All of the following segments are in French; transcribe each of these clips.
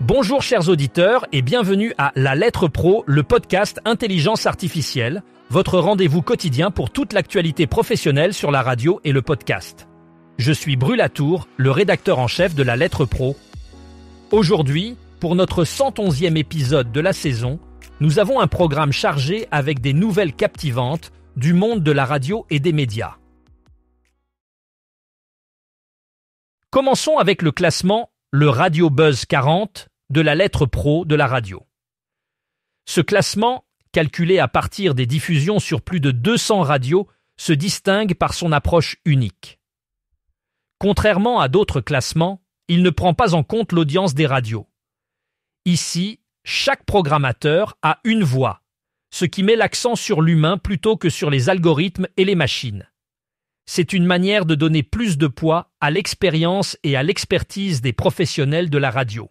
Bonjour chers auditeurs et bienvenue à La Lettre Pro, le podcast Intelligence Artificielle, votre rendez-vous quotidien pour toute l'actualité professionnelle sur la radio et le podcast. Je suis Bru Latour, le rédacteur en chef de La Lettre Pro. Aujourd'hui, pour notre 111e épisode de la saison, nous avons un programme chargé avec des nouvelles captivantes du monde de la radio et des médias. Commençons avec le classement le Radio Buzz 40 de La Lettre Pro de la radio. Ce classement, calculé à partir des diffusions sur plus de 200 radios, se distingue par son approche unique. Contrairement à d'autres classements, il ne prend pas en compte l'audience des radios. Ici, chaque programmateur a une voix, ce qui met l'accent sur l'humain plutôt que sur les algorithmes et les machines. C'est une manière de donner plus de poids à l'expérience et à l'expertise des professionnels de la radio.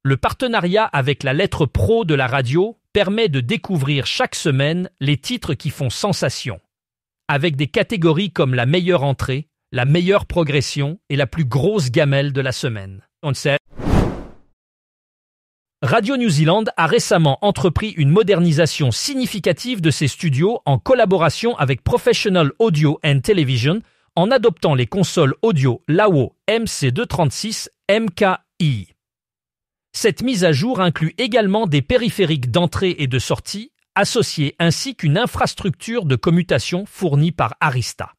Le partenariat avec La Lettre Pro de la radio permet de découvrir chaque semaine les titres qui font sensation, avec des catégories comme la meilleure entrée, la meilleure progression et la plus grosse gamelle de la semaine. Radio New Zealand a récemment entrepris une modernisation significative de ses studios en collaboration avec Professional Audio and Television en adoptant les consoles audio Lawo MC236 MKI. Cette mise à jour inclut également des périphériques d'entrée et de sortie associés ainsi qu'une infrastructure de commutation fournie par Arista.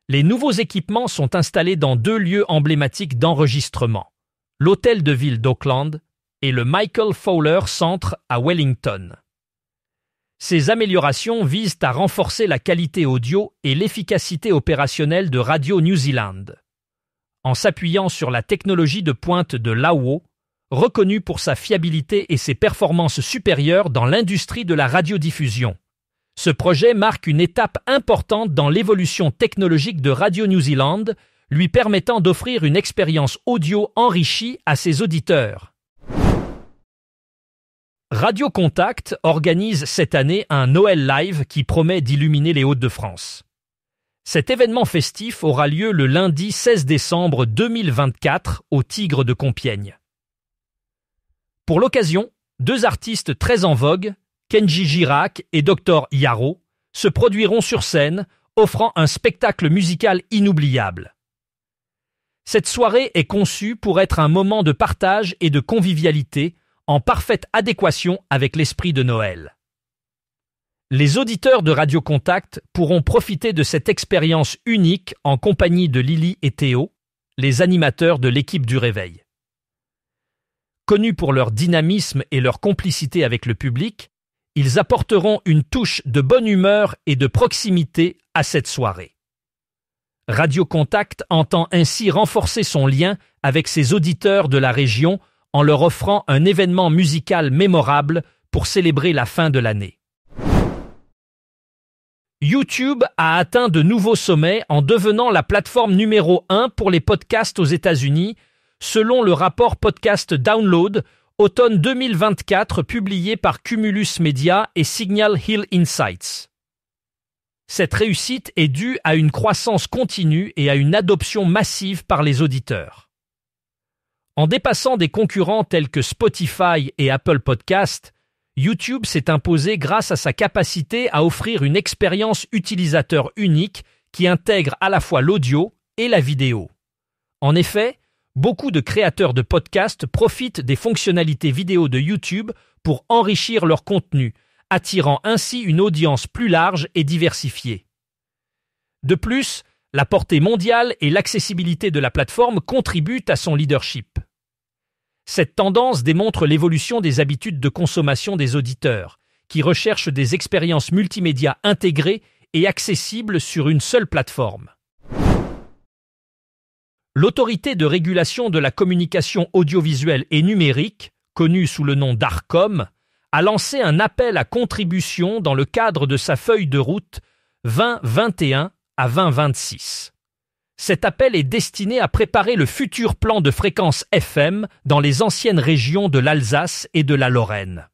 Les nouveaux équipements sont installés dans 2 lieux emblématiques d'enregistrement, l'hôtel de ville d'Auckland et le Michael Fowler Centre à Wellington. Ces améliorations visent à renforcer la qualité audio et l'efficacité opérationnelle de Radio New Zealand. En s'appuyant sur la technologie de pointe de Lawo, reconnue pour sa fiabilité et ses performances supérieures dans l'industrie de la radiodiffusion. Ce projet marque une étape importante dans l'évolution technologique de Radio New Zealand, lui permettant d'offrir une expérience audio enrichie à ses auditeurs. Radio Contact organise cette année un Noël Live qui promet d'illuminer les Hauts-de-France. Cet événement festif aura lieu le lundi 16 décembre 2024 au Tigre de Compiègne. Pour l'occasion, 2 artistes très en vogue, Kenji Girac et Dr Yaro, se produiront sur scène, offrant un spectacle musical inoubliable. Cette soirée est conçue pour être un moment de partage et de convivialité, en parfaite adéquation avec l'esprit de Noël. Les auditeurs de Radio Contact pourront profiter de cette expérience unique en compagnie de Lily et Théo, les animateurs de l'équipe du Réveil. Connus pour leur dynamisme et leur complicité avec le public, ils apporteront une touche de bonne humeur et de proximité à cette soirée. Radio Contact entend ainsi renforcer son lien avec ses auditeurs de la région en leur offrant un événement musical mémorable pour célébrer la fin de l'année. YouTube a atteint de nouveaux sommets en devenant la plateforme numéro 1 pour les podcasts aux États-Unis, selon le rapport Podcast Download, automne 2024 publié par Cumulus Media et Signal Hill Insights. Cette réussite est due à une croissance continue et à une adoption massive par les auditeurs. En dépassant des concurrents tels que Spotify et Apple Podcasts, YouTube s'est imposé grâce à sa capacité à offrir une expérience utilisateur unique qui intègre à la fois l'audio et la vidéo. En effet, beaucoup de créateurs de podcasts profitent des fonctionnalités vidéo de YouTube pour enrichir leur contenu, attirant ainsi une audience plus large et diversifiée. De plus, la portée mondiale et l'accessibilité de la plateforme contribuent à son leadership. Cette tendance démontre l'évolution des habitudes de consommation des auditeurs, qui recherchent des expériences multimédia intégrées et accessibles sur une seule plateforme. L'autorité de régulation de la communication audiovisuelle et numérique, connue sous le nom d'Arcom, a lancé un appel à contribution dans le cadre de sa feuille de route 2021 à 2026. Cet appel est destiné à préparer le futur plan de fréquence FM dans les anciennes régions de l'Alsace et de la Lorraine.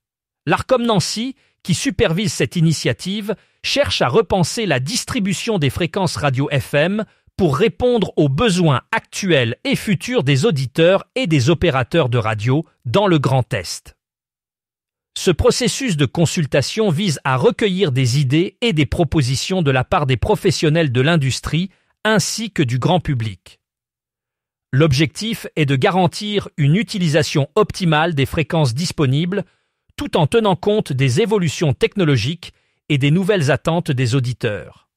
L'Arcom Nancy, qui supervise cette initiative, cherche à repenser la distribution des fréquences radio FM pour répondre aux besoins actuels et futurs des auditeurs et des opérateurs de radio dans le Grand Est. Ce processus de consultation vise à recueillir des idées et des propositions de la part des professionnels de l'industrie ainsi que du grand public. L'objectif est de garantir une utilisation optimale des fréquences disponibles tout en tenant compte des évolutions technologiques et des nouvelles attentes des auditeurs.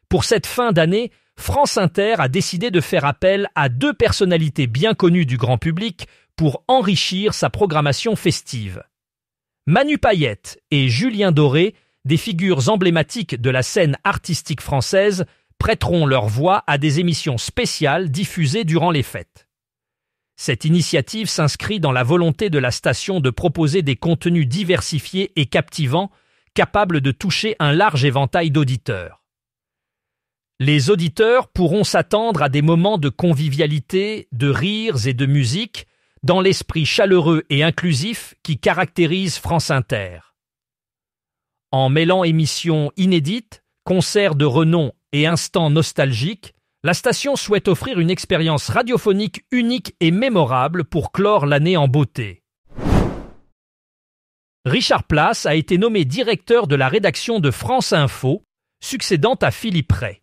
Pour cette fin d'année, France Inter a décidé de faire appel à 2 personnalités bien connues du grand public pour enrichir sa programmation festive. Manu Payette et Julien Doré, des figures emblématiques de la scène artistique française, prêteront leur voix à des émissions spéciales diffusées durant les fêtes. Cette initiative s'inscrit dans la volonté de la station de proposer des contenus diversifiés et captivants, capables de toucher un large éventail d'auditeurs. Les auditeurs pourront s'attendre à des moments de convivialité, de rires et de musique, dans l'esprit chaleureux et inclusif qui caractérise France Inter. En mêlant émissions inédites, concerts de renom et instants nostalgiques, la station souhaite offrir une expérience radiophonique unique et mémorable pour clore l'année en beauté. Richard Place a été nommé directeur de la rédaction de France Info, succédant à Philippe Ray.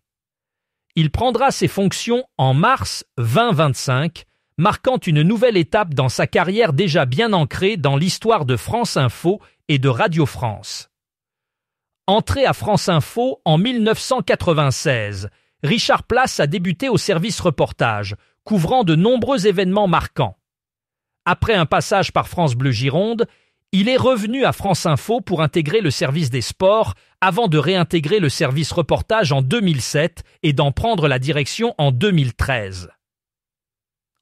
Il prendra ses fonctions en mars 2025, marquant une nouvelle étape dans sa carrière déjà bien ancrée dans l'histoire de France Info et de Radio France. Entré à France Info en 1996, Richard Place a débuté au service reportage, couvrant de nombreux événements marquants. Après un passage par France Bleu Gironde, il est revenu à France Info pour intégrer le service des sports avant de réintégrer le service reportage en 2007 et d'en prendre la direction en 2013.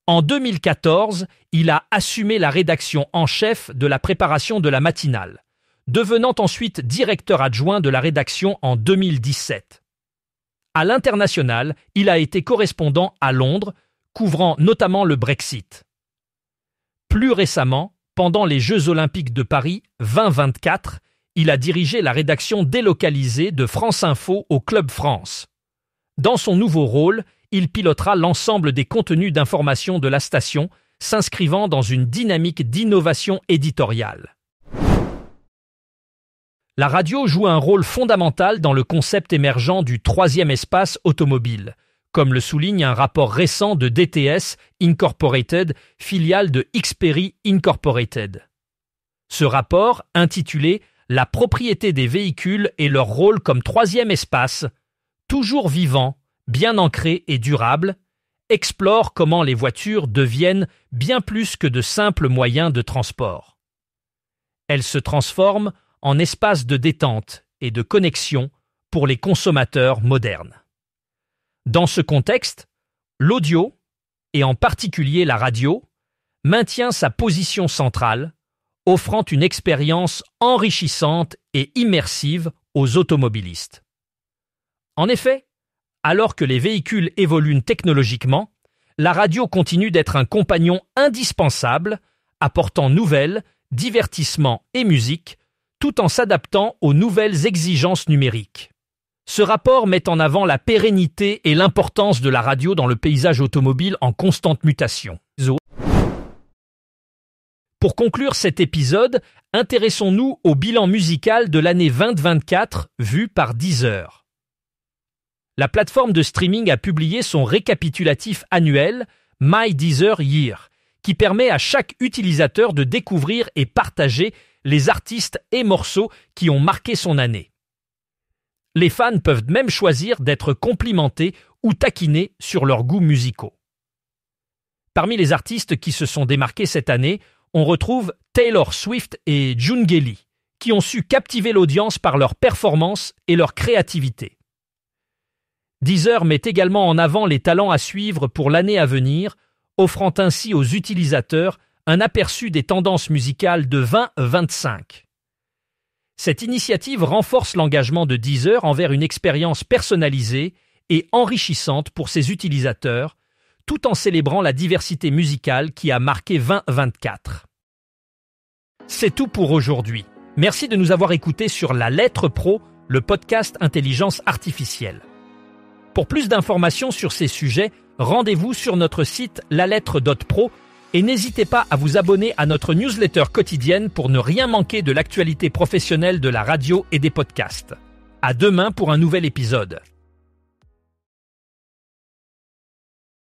En 2014, il a assumé la rédaction en chef de la préparation de la matinale, devenant ensuite directeur adjoint de la rédaction en 2017. À l'international, il a été correspondant à Londres, couvrant notamment le Brexit. Plus récemment, pendant les Jeux Olympiques de Paris 2024, il a dirigé la rédaction délocalisée de France Info au Club France. Dans son nouveau rôle, il pilotera l'ensemble des contenus d'information de la station, s'inscrivant dans une dynamique d'innovation éditoriale. La radio joue un rôle fondamental dans le concept émergent du troisième espace automobile, comme le souligne un rapport récent de DTS Incorporated, filiale de Xperi Incorporated. Ce rapport, intitulé « La propriété des véhicules et leur rôle comme troisième espace », toujours vivant, bien ancré et durable, explore comment les voitures deviennent bien plus que de simples moyens de transport. Elles se transforment en espace de détente et de connexion pour les consommateurs modernes. Dans ce contexte, l'audio, et en particulier la radio, maintient sa position centrale, offrant une expérience enrichissante et immersive aux automobilistes. En effet, alors que les véhicules évoluent technologiquement, la radio continue d'être un compagnon indispensable, apportant nouvelles, divertissements et musique, tout en s'adaptant aux nouvelles exigences numériques. Ce rapport met en avant la pérennité et l'importance de la radio dans le paysage automobile en constante mutation. Pour conclure cet épisode, intéressons-nous au bilan musical de l'année 2024 vu par Deezer. La plateforme de streaming a publié son récapitulatif annuel My Deezer Year, qui permet à chaque utilisateur de découvrir et partager les artistes et morceaux qui ont marqué son année. Les fans peuvent même choisir d'être complimentés ou taquinés sur leurs goûts musicaux. Parmi les artistes qui se sont démarqués cette année, on retrouve Taylor Swift et June Gelly, qui ont su captiver l'audience par leur performance et leur créativité. Deezer met également en avant les talents à suivre pour l'année à venir, offrant ainsi aux utilisateurs un aperçu des tendances musicales de 2025. Cette initiative renforce l'engagement de Deezer envers une expérience personnalisée et enrichissante pour ses utilisateurs, tout en célébrant la diversité musicale qui a marqué 2024. C'est tout pour aujourd'hui. Merci de nous avoir écoutés sur La Lettre Pro, le podcast Intelligence Artificielle. Pour plus d'informations sur ces sujets, rendez-vous sur notre site lalettre.pro et n'hésitez pas à vous abonner à notre newsletter quotidienne pour ne rien manquer de l'actualité professionnelle de la radio et des podcasts. À demain pour un nouvel épisode.